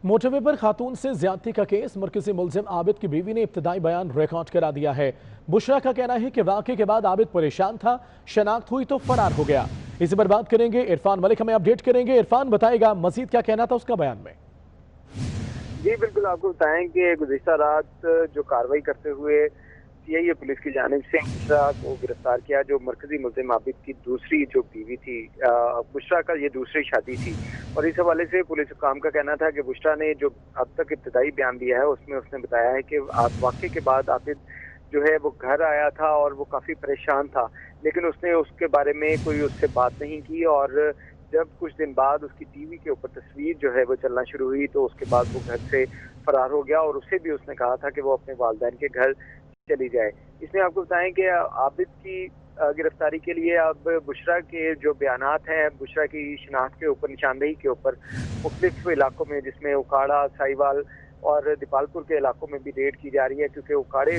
Motorway पर खातून से ज्यादती का केस। मरकजी मुलजिम आबिद की बीवी ने इब्तदाई बयान रिकॉर्ड करा दिया है। बुशरा का कहना है कि वाक़े के बाद आबिद परेशान था, शनाख्त हुई तो फरार हो गया। इसी पर बात करेंगे, इरफान मलिक हमें अपडेट करेंगे। इरफान बताएगा मजीद क्या कहना था उसका बयान में। जी बिल्कुल, आपको बताएं कि गुज़िश्ता रात जो कार्रवाई करते हुए सीआईए पुलिस की जानिब से बुशरा को गिरफ्तार किया, जो मरकजी मुल्जिम आबिद की दूसरी जो बीवी थी। बुशरा का ये दूसरी शादी थी और इस हवाले से पुलिस हुकाम का कहना था कि बुशरा ने जो अब तक इब्तदाई बयान दिया है उसमें उसने बताया है कि वाक़े के बाद आबिद जो है वो घर आया था और वो काफ़ी परेशान था, लेकिन उसने उसके बारे में कोई उससे बात नहीं की। और जब कुछ दिन बाद उसकी टीवी के ऊपर तस्वीर जो है वो चलना शुरू हुई तो उसके बाद वो घर से फरार हो गया और उससे भी उसने कहा था कि वो अपने वालिदैन के घर चली जाए। इसमें आपको बताएं कि आबिद की गिरफ्तारी के लिए अब बुशरा के जो बयानात हैं, बुशरा की शिनाख्त के ऊपर, निशानदेही के ऊपर मुख्तलिफ इलाकों में, जिसमें उकाड़ा, साहिवाल और दीपालपुर के इलाकों में भी रेड की जा रही है, क्योंकि उकाड़े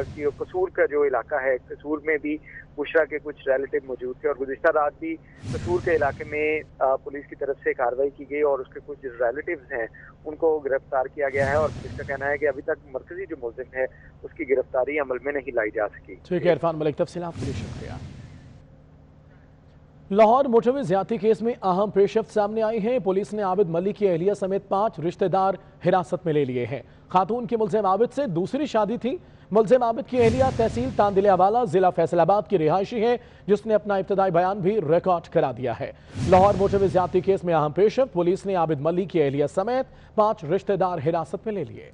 की कसूर का जो इलाका है, कसूर में भी बुशरा के कुछ रिलेटिव मौजूद थे और गुज़िश्ता रात भी कसूर के इलाके में पुलिस की तरफ से कार्रवाई की गई और उसके कुछ रिलेटिव्स हैं उनको गिरफ्तार किया गया है। और पुलिस का कहना है कि अभी तक मरकजी जो मुल्जिम है उसकी गिरफ्तारी अमल में नहीं लाई जा सकी। ठीक है इरफान मलिक, तफसीलात के लिए शुक्रिया। लाहौर मोटरवे ज्यादती केस में अहम पेशरफ्त सामने आई है। पुलिस ने आबिद मलिक की अहलिया समेत 5 रिश्तेदार हिरासत में ले लिए हैं। खातून की मुल्जिम आबिद से दूसरी शादी थी। मुल्जिम आबिद की अहलिया तहसील तांदिलियावाला जिला फैसलाबाद की रिहायशी है, जिसने अपना इब्तदाई बयान भी रिकॉर्ड करा दिया है। लाहौर मोटरवे ज्यादती केस में अहम पेशरफ्त, पुलिस ने आबिद मलिक की अहलिया समेत 5 रिश्तेदार हिरासत में ले लिए।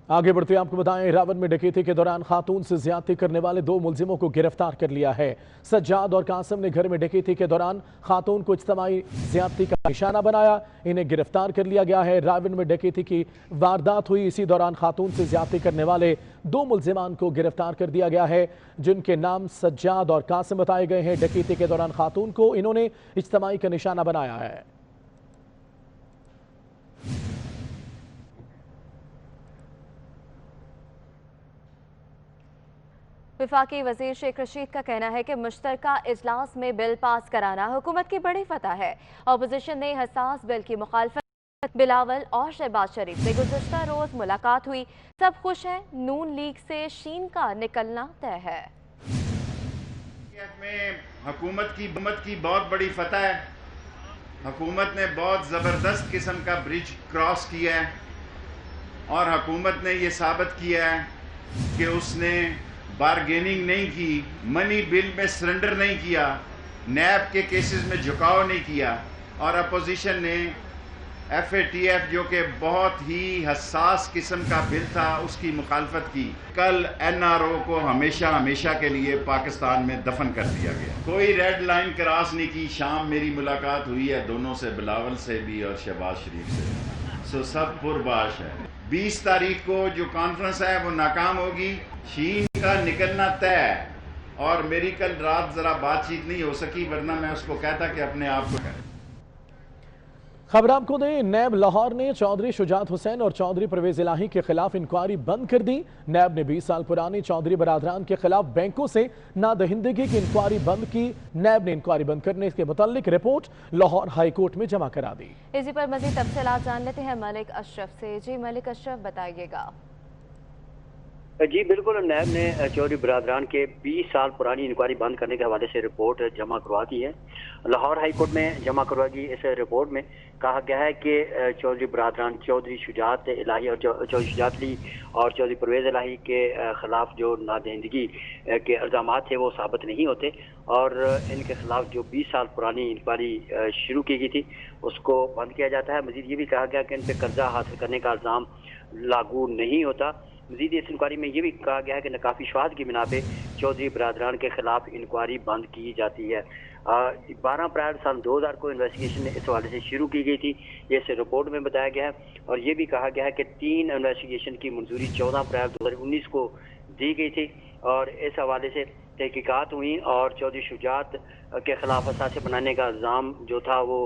आगे बढ़ते आपको बताएं, रावल में डकैती के दौरान खातून से ज्यादती करने वाले 2 मुल्जिमों को गिरफ्तार कर लिया है। सज्जाद और कासिम ने घर में डकैती के दौरान खातून को इज्तिमाई ज्यादती का निशाना बनाया। इन्हें गिरफ्तार कर लिया गया है। रावल में डकैती की वारदात हुई, इसी दौरान खातून से ज्यादती करने वाले 2 मुल्जिमान को गिरफ्तार कर दिया गया है, जिनके नाम सज्जाद और कासिम बताए गए हैं। डकैती के दौरान खातून को इन्होंने इज्तिमाई का निशाना बनाया है। वफाकी वजीर शेख रशीद का कहना है कि मुश्तरका इजलास में बिल पास कराना हुकूमत की बड़ी फतह है। अपोजिशन ने हसास बिल की मुखालफत। बिलावल और शहबाज शरीफ से गुज़श्ता रोज मुलाकात हुई, सब खुश हैं। नून लीग से शीन का निकलना तय है। हुकूमत की बहुत बड़ी फतह है। हुकूमत ने बहुत ज़बरदस्त किस्म का ब्रिज क्रॉस किया है और हुकूमत ने ये साबित किया है कि उसने बारगेनिंग नहीं की, मनी बिल में सरेंडर नहीं किया, नैब के केसेस में झुकाव नहीं किया और अपोजिशन ने FATF जो कि बहुत ही हसास किस्म का बिल था उसकी मुखालफत की। कल NRO को हमेशा के लिए पाकिस्तान में दफन कर दिया गया। कोई रेड लाइन क्रॉस नहीं की। शाम मेरी मुलाकात हुई है दोनों से, बिलावल से भी और शहबाज शरीफ से, सो सब पुरबाश है। 20 तारीख को जो कॉन्फ्रेंस है वो नाकाम होगी। शीन का निकलना तय है और मेरी कल रात जरा बातचीत नहीं हो सकी, वरना मैं उसको कहता कि अपने आप को करें। खबर आपको दें, नैब लाहौर ने चौधरी शुजात हुसैन और चौधरी परवेज इलाही के खिलाफ इंक्वायरी बंद कर दी। नैब ने 20 साल पुरानी चौधरी बरादरान के खिलाफ बैंकों से नादहिंदगी की इंक्वायरी बंद की। नैब ने इंक्वायरी बंद करने के मुतालिक रिपोर्ट लाहौर हाई कोर्ट में जमा करा दी। इसी पर मजीद तफसीलात जान लेते हैं मलिक अशरफ से। जी मलिक अशरफ, बताइएगा। जी बिल्कुल, नैब ने चौधरी बरादरान के 20 साल पुरानी इंक्वायरी बंद करने के हवाले से रिपोर्ट जमा करवा दी है। लाहौर हाई कोर्ट में जमा करवा गई इस रिपोर्ट में कहा गया है कि चौधरी बरादरान, चौधरी शुजात इलाही और चौधरी शुजात अली और चौधरी परवेज इलाही के खिलाफ जो नादहिंदगी के इल्ज़ामात थे वो साबित नहीं होते और इनके खिलाफ जो 20 साल पुरानी इंक्वायरी शुरू की गई थी उसको बंद किया जाता है। मजीद ये भी कहा गया कि इन पर कर्जा हासिल करने का इल्ज़ाम लागू नहीं होता। मजीद इस इंक्वायरी में ये भी कहा गया है कि नकाफी शवाहद की बिना पे चौधरी बरादरान के खिलाफ इंक्वायरी बंद की जाती है। 12 अप्रैल सन 2000 को इन्वेस्टिगेशन इस हवाले से शुरू की गई थी, ये इस रिपोर्ट में बताया गया है। और ये भी कहा गया है कि 3 इन्वेस्टिगेशन की मंजूरी 14 अप्रैल 2019 को दी गई थी और इस हवाले से तहकीकात हुई और चौधरी शुजात के खिलाफ असासे बनाने का इल्ज़ाम जो था वो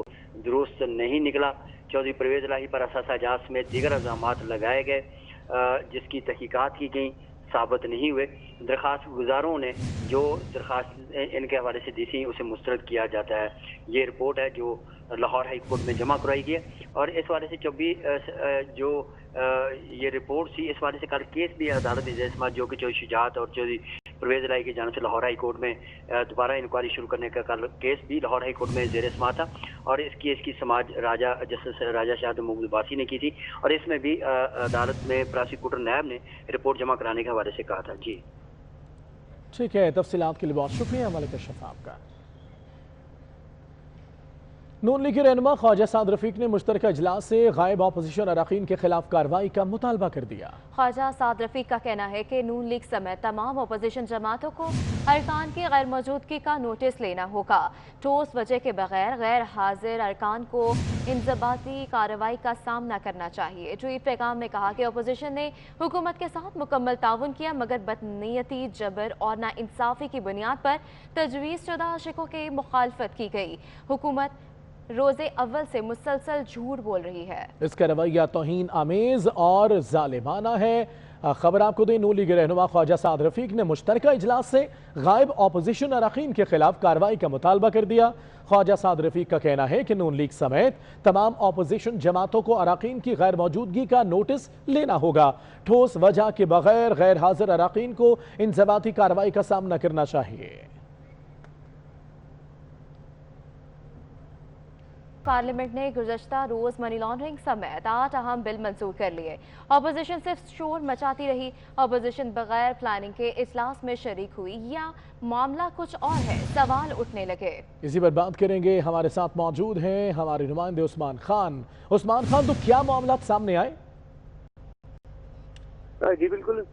दुरुस्त नहीं निकला। चौधरी परवेज इलाही पर असासा जात समेत दीगर इल्ज़ामात लगाए गए जिसकी तहकीकात की गई। साबित नहीं हुए। दरख्वास्त गुजारों ने जो दरख्वास्त इनके हवाले से दी थी उसे मुस्तरद किया जाता है। ये रिपोर्ट है जो लाहौर हाई कोर्ट में जमा करवाई गई है और इस वाले से जो ये रिपोर्ट थी इस वाले से कल केस भी अदालत इजलास जो कि चौधरी शुजात और चौधरी परवेज इलाही की जानिब से लाहौर हाई कोर्ट में दोबारा इंक्वायरी शुरू करने का कल केस भी लाहौर हाई कोर्ट में ज़ेर समाअत था और इस केस की समाज जस्टिस राजा शाह महमूद अब्बासी ने की थी और इसमें भी अदालत में प्रोसिक्यूटर नैब ने रिपोर्ट जमा कराने के हवाले से कहा था। जी ठीक है, तफसीलात के लिए बहुत शुक्रिया मलिक अशरफ आपका। नून लीग के रहनुमा ख्वाजा साद रफीक ने मुश्तरका इजलास से गायब अपोजिशन अरकान के खिलाफ कार्रवाई का मुतालबा कर दिया। ख्वाजा साद रफीक का कहना है कि नून लीग समेत तमाम अपोजिशन जमातों को अरकान की गैर मौजूदगी का नोटिस लेना होगा। ठोस वजह के बगैर गैर हाजिर अरकान को इंजबाती कार्रवाई का सामना करना चाहिए। ट्वीट पैगाम में कहा कि अपोजिशन ने हुकूमत के साथ मुकम्मल ताउन किया मगर बदनीयती, जबर और नाइंसाफी की बुनियाद पर तजवीज़ शुदा आशिकों की मुखालफत की गई। हुकूमत रोजे अव्वल से मुसलसल झूठ बोल रही है। इसका रवैया तौहीन आमेज और जालिमाना है। खबर आपको दें, नून लीग रहनुमा ख्वाजा साद रफीक ने मुश्तरका इजलास से गायब अपोजिशन अरकान के खिलाफ कार्रवाई का मुतालबा कर दिया। ख्वाजा साद रफीक का कहना है कि नून लीग समेत तमाम अपोजिशन जमातों को अरकान की गैर मौजूदगी का नोटिस लेना होगा। ठोस वजह के बगैर गैर हाजिर अरकान को इंजबाती कार्रवाई का सामना करना चाहिए। पार्लियामेंट ने गुज़श्ता रोज मनी लॉन्ड्रिंग समेत 8 अहम बिल मंजूर कर लिए। अपोजिशन सिर्फ शोर मचाती रही। अपोजिशन बगैर प्लानिंग के इजलास में शरीक हुई या मामला कुछ और है, सवाल उठने लगे। इसी पर बात करेंगे। हमारे साथ मौजूद हैं हमारे नुमाइंदे उस्मान खान। उस्मान खान, तो क्या मामला सामने आए? जी बिल्कुल,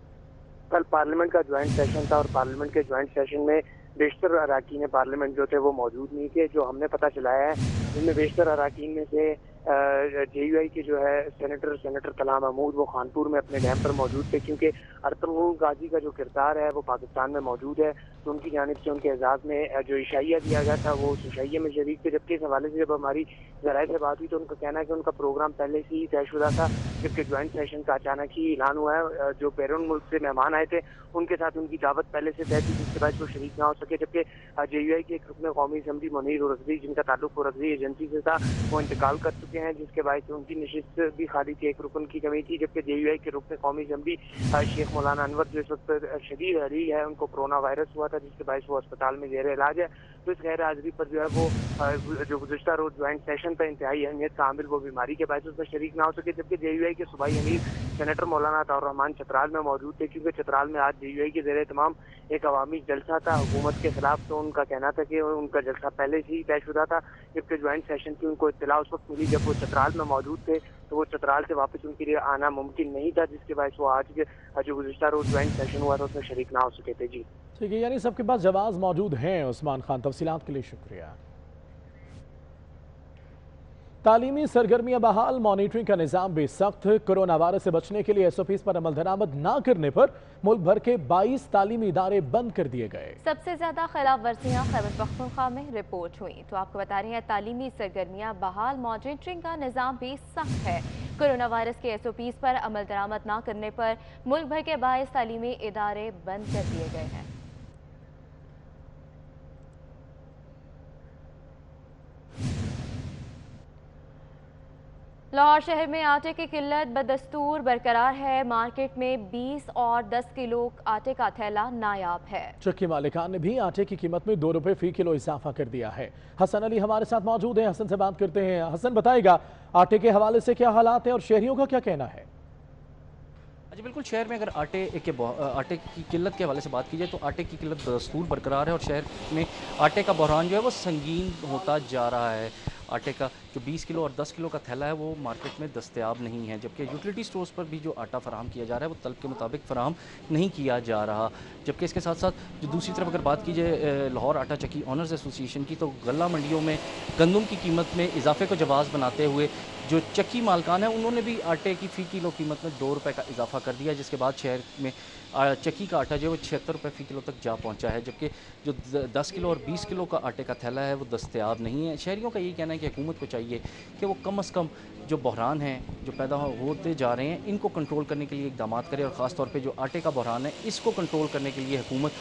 कल पार्लियामेंट का ज्वाइंट सेशन था और पार्लियामेंट के ज्वाइंट सेशन में बेशतर अरकान पार्लियामेंट जो थे वो मौजूद नहीं थे। जो हमने पता चलाया है जिनमें बेशतर अरकान में से JUI के जो है सेनेटर कलाम महमूद वो खानपुर में अपने डैम पर मौजूद थे, क्योंकि अरतुगरुल गाजी का जो किरदार है वो पाकिस्तान में मौजूद है, तो उनकी जानिब से उनके एजाज़ में जो इशाइया दिया गया था वो उस इशाइये में शरीक थे। जबकि इस हवाले से जब हमारी ज़राए से बात हुई तो उनका कहना है कि उनका प्रोग्राम पहले से ही तयशुदा था, जबकि ज्वाइंट सेशन का अचानक ही ऐलान हुआ है। जो बैरून मुल्क से मेहमान आए थे उनके साथ उनकी दावत पहले से तय थी, जिसके बाद वो शरीक ना हो सके। जबकि JUI के एक रुकन कौमी असम्बली मुनीर रज़वी, जिनका ताल्लुक रज़वी एजेंसी से था, वो इंतकाल कर चुके हैं, जिसके बाद उनकी नशिस्त भी खाली थी, एक रुकन की कमी थी। जबकि JUI के रुकन कौमी असम्बली शेख मौलाना अनवर जो इस वक्त शदीद अली है, उनको कोरोना वायरस हुआ था, जिसके बाद वो अस्पताल में ज़ेर इलाज है। तो इस गैर हाजिरी पर जो है वो जो गुज़श्ता रोज ज्वाइंट सेशन पर इंतहाई अहमियत का हामिल वो बीमारी के बायस उसमें शरीक ना हो सके। जबकि JUI के सूबाई अमीर सेनेटर मौलाना अताउर रहमान चतराल में मौजूद थे, क्योंकि चतराल में आज JUI के ज़ेरे तमाम एक अवामी जलसा था हुकूमत के खिलाफ। तो उनका कहना था कि उनका जलसा पहले से ही तयशुदा था, जबकि ज्वाइंट सेशन की उनको इत्तला उस वक्त मिली जब वो चतराल में मौजूद थे, तो वो चतराल से वापस उनके लिए आना मुमकिन नहीं था, जिसके बायस वो आज के जो गुज़श्ता रोज ज्वाइंट सेशन हुआ था उसमें शरीक ना हो सके थे। जी ठीक है, यानी सबके पास जवाब मौजूद हैं। उस्मान खान, तफसीलात के लिए शुक्रिया। तालीमी सरगर्मियां बहाल, मॉनिटरिंग का निज़ाम भी सख्त। कोरोना वायरस से बचने के लिए SOPs पर अमल दरामद न करने पर मुल्क भर के 22 तालीमी इदारे बंद कर दिए गए। सबसे ज्यादा खिलाफ वर्जियाँ खैबर पख्तूनख्वा में रिपोर्ट हुई। तो आपको बता रहे हैं तालीमी सरगर्मियां बहाल, मॉनिटरिंग का निज़ाम भी सख्त है। कोरोना वायरस के SOPs पर अमल दरामद न करने पर मुल्क भर के 22 तालीमी इदारे बंद कर दिए गए हैं। लाहौर शहर में आटे की किल्लत बदस्तूर बरकरार है। मार्केट में 20 और 10 किलो आटे का थैला नायाब है। चक्की मालिकान ने भी आटे की कीमत में 2 रुपए फी किलो इजाफा कर दिया है। हसन अली हमारे साथ मौजूद हैं, हसन से बात करते हैं। हसन, बताएगा आटे के हवाले से क्या हालात है और शहरियों का क्या कहना है? जी बिल्कुल, शहर में अगर आटे की किल्लत के हवाले से बात की जाए तो आटे की किल्लत बदस्तूर बरकरार है और शहर में आटे का बहरान जो है वो संगीन होता जा रहा है। आटे का जो 20 किलो और 10 किलो का थैला है वो मार्केट में दस्तयाब नहीं है, जबकि यूटिलिटी स्टोर्स पर भी जो आटा फराहम किया जा रहा है वो तलब के मुताबिक फराहम नहीं किया जा रहा। जबकि इसके साथ साथ जो दूसरी तरफ अगर बात की जाए लाहौर आटा चक्की ऑनर्स एसोसिएशन की, तो गल्ला मंडियों में गंदम की कीमत में इजाफे को जवाज़ बनाते हुए जो चक्की मालकान है उन्होंने भी आटे की फ़ी किलो कीमत में 2 रुपये का इजाफा कर दिया, जिसके बाद शहर में चक्की का आटा जो है वो 76 रुपये फ़ी किलो तक जा पहुंचा है, जबकि जो 10 किलो और 20 किलो का आटे का थैला है वो दस्तयाब नहीं है। शहरियों का यही कहना है कि हुकूमत को चाहिए कि वो कम अज़ कम जो बहरान हैं जो पैदा होते जा रहे हैं इनको कंट्रोल करने के लिए इक़दाम करे, और ख़ास तौर पे जो आटे का बहरान है इसको कंट्रोल करने के लिए हुकूमत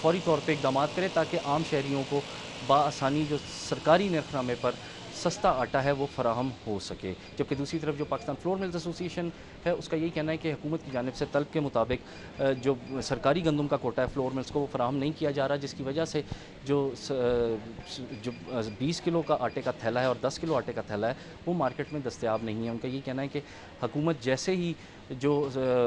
फ़ौरी तौर पे इक़दाम करे, ताकि आम शहरियों को बाआसानी जो सरकारी निर्खनामे पर सस्ता आटा है वो फराहम हो सके। जबकि दूसरी तरफ जो पाकिस्तान फ्लोर मिल्स एसोसिएशन है उसका यही कहना है कि हुकूमत की जानिब से तलब के मुताबिक जो सरकारी गंदम का कोटा है फ्लोर मिल्स को वो फराहम नहीं किया जा रहा, जिसकी वजह से जो 20 किलो का आटे का थैला है और 10 किलो आटे का थैला है वो मार्केट में दस्तयाब नहीं है। उनका यही कहना है कि हुकूमत जैसे ही जो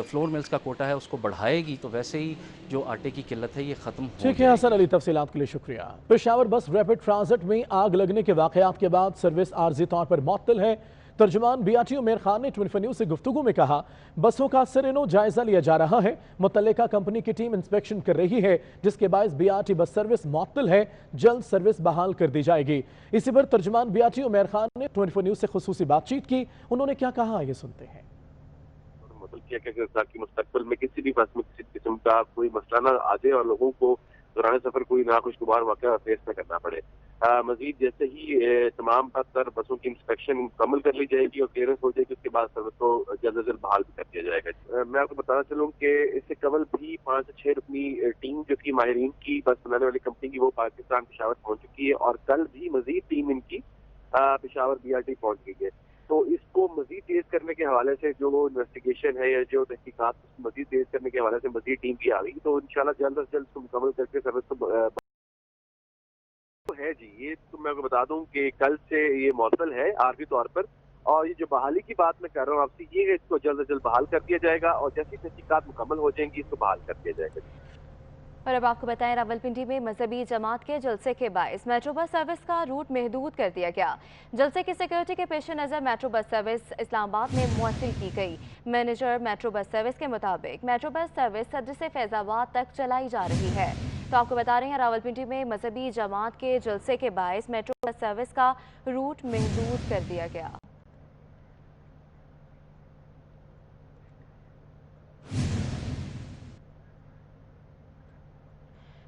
फ्लोर मिल्स का कोटा है उसको बढ़ाएगी तो वैसे ही जो आटे की किल्लत है ये ख़त्म हो ठीक है हसन अली, तफसीलात के लिए शुक्रिया। पेशावर बस रैपिड ट्रांजिट में आग लगने के वाक़यात के बाद सर्विस आर्जी तौर पर मुअत्तल है। तर्जुमान BRT उमेर खान ने 24 न्यूज़ से गुफ्तगू में कहा, बसों का सरेनो जायजा लिया जा रहा है, मुतल्लिका कंपनी की टीम इंस्पेक्शन कर रही है, जिसके बायस BRT बस सर्विस मुअत्तल है, जल्द सर्विस बहाल कर दी जाएगी। इसी पर तर्जुमान BRT उमेर खान ने 24 न्यूज़ से खुसूसी बातचीत की। उन्होंने क्या कहा, ये सुनते हैं। किया कि ताकि मुस्तकबिल में किसी भी बस में किसी किस्म का कोई मसला ना आ जाए और लोगों को दौरान सफर कोई नाखुशगवार वाक़या फेस न करना पड़े। मजीद जैसे ही तमाम तर बसों की इंस्पेक्शन मुकम्मल कर ली जाएगी और क्लियरेंस हो जाएगी, उसके बाद सर्विस को जल्द से जल्द बहाल भी कर दिया जाएगा। मैं आपको बताना चलूँ कि इससे कबल भी 5 से 6 रुकनी टीम जो कि माहिरीन की बस बनाने वाली कंपनी की वो पाकिस्तान पेशावर पहुंच चुकी है, और कल भी मजीद टीम इनकी पेशावर BRT पहुंच गई है। तो इसको मजीद तेज करने के हवाले से जो इन्वेस्टिगेशन है या जो तहकीकात मजीद तेज करने के हवाले से मजीद टीम भी आ गई, तो इंशाल्लाह जल्द से जल्द इसको मुकम्मल करके सर्विस तो है जी। ये तो मैं आपको बता दूं कि कल से ये मुअत्तल है आर्जी तौर पर, और ये जो बहाली की बात मैं कर रहा हूँ आपसे, ये इसको जल्द से जल्द बहाल कर दिया जाएगा और जैसी तहकीकात मुकम्मल हो जाएंगी इसको बहाल कर दिया जाएगा। और अब आपको बताएं, रावलपिंडी में मजहबी जमात के जलसे के बायस मेट्रो बस सर्विस का रूट महदूद कर दिया गया। जलसे की सिक्योरिटी के पेश नज़र मेट्रो बस सर्विस इस्लामाबाद में मुअत्तल की गई। मैनेजर मेट्रो बस सर्विस के मुताबिक मेट्रो बस सर्विस सदर से फैजाबाद तक चलाई जा रही है। तो आपको बता रहे हैं, रावलपिंडी में मजहबी जमात के जलसे के बायस मेट्रो बस सर्विस का रूट महदूद कर दिया गया।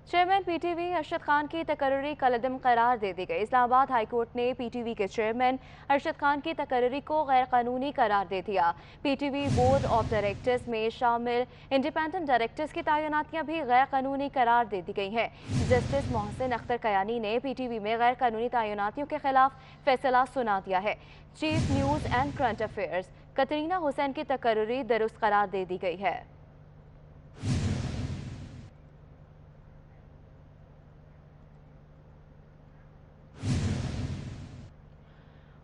चेयरमैन PTV अरशद खान की तकर्री कलअदम करार दे दी गई। इस्लामाबाद हाई कोर्ट ने PTV के चेयरमैन अरशद खान की तकर्री को गैर कानूनी करार दे दिया। PTV बोर्ड ऑफ डायरेक्टर्स में शामिल इंडिपेंडेंट डायरेक्टर्स की तैनातियां भी गैर कानूनी करार दे दी गई हैं। जस्टिस मोहसिन अख्तर कयानी ने PTV में गैर कानूनी तैनातियों के खिलाफ फैसला सुना दिया है। Chief news and current affairs Katrina Hussain की तकर्री दुरुस्त करार दे दी गई है।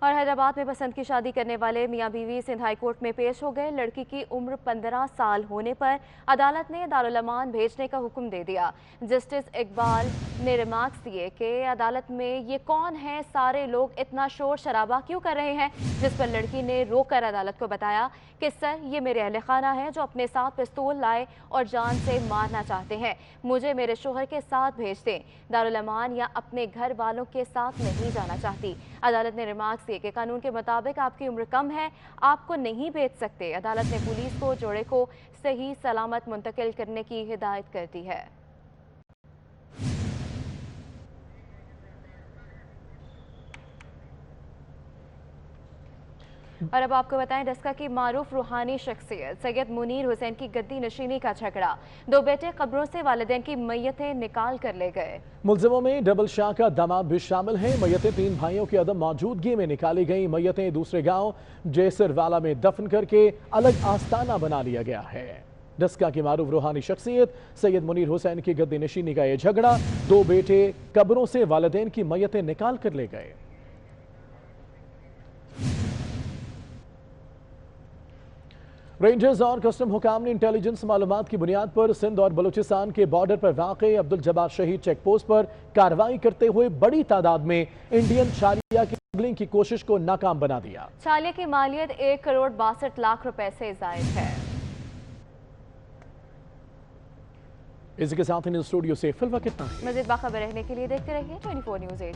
और हैदराबाद में पसंद की शादी करने वाले मियां बीवी सिंध हाई कोर्ट में पेश हो गए। लड़की की उम्र 15 साल होने पर अदालत ने दारुल अमान भेजने का हुक्म दे दिया। जस्टिस इकबाल ने रिमार्क्स दिए कि अदालत में ये कौन है, सारे लोग इतना शोर शराबा क्यों कर रहे हैं, जिस पर लड़की ने रोककर अदालत को बताया कि सर ये मेरे अहले खाना है जो अपने साथ पिस्तौल लाए और जान से मारना चाहते हैं, मुझे मेरे शोहर के साथ भेज दें, दारुल अमान या अपने घर वालों के साथ नहीं जाना चाहती। अदालत ने रिमार्क्स दिए कि कानून के मुताबिक आपकी उम्र कम है, आपको नहीं भेज सकते। अदालत ने पुलिस को जोड़े को सही सलामत मुंतकिल करने की हिदायत कर दी है। और अब आपको बताएं, डस्का की मारूफ रूहानी शख्सियत सैयद मुनीर हुसैन की गद्दी नशीनी का झगड़ा। 2 बेटे कब्रों से वालिदैन की मैयतें निकाल कर ले गए। मुलजिमों में डबल शाह का दामाद भी शामिल है। मैयतें 3 भाइयों की अदम मौजूदगी में निकाली गई। मैयतें दूसरे गांव जैसरवाला में दफन करके अलग आस्ताना बना लिया गया है। डस्का की मारूफ रूहानी शख्सियत सैयद मुनीर हुसैन की गद्दी नशीनी का यह झगड़ा, 2 बेटे कब्रों से वालिदैन की मैयतें निकाल कर ले गए। रेंजर्स और कस्टम हुकाम ने इंटेलिजेंस मालूमात की बुनियाद पर सिंध और बलूचिस्तान के बॉर्डर पर वाक़े अब्दुल जब्बार शहीद चेक पोस्ट पर कार्रवाई करते हुए बड़ी तादाद में इंडियन छालिया की स्मगलिंग की कोशिश को नाकाम बना दिया। छालिया की मालियत 1 करोड़ 62 लाख रुपए से ज़ायद है। इसी के साथ ही स्टूडियो से फिल वक्त इतना ही। मज़ीद बाखबर रहने के लिए देखते रहिए 24 न्यूज़ 8।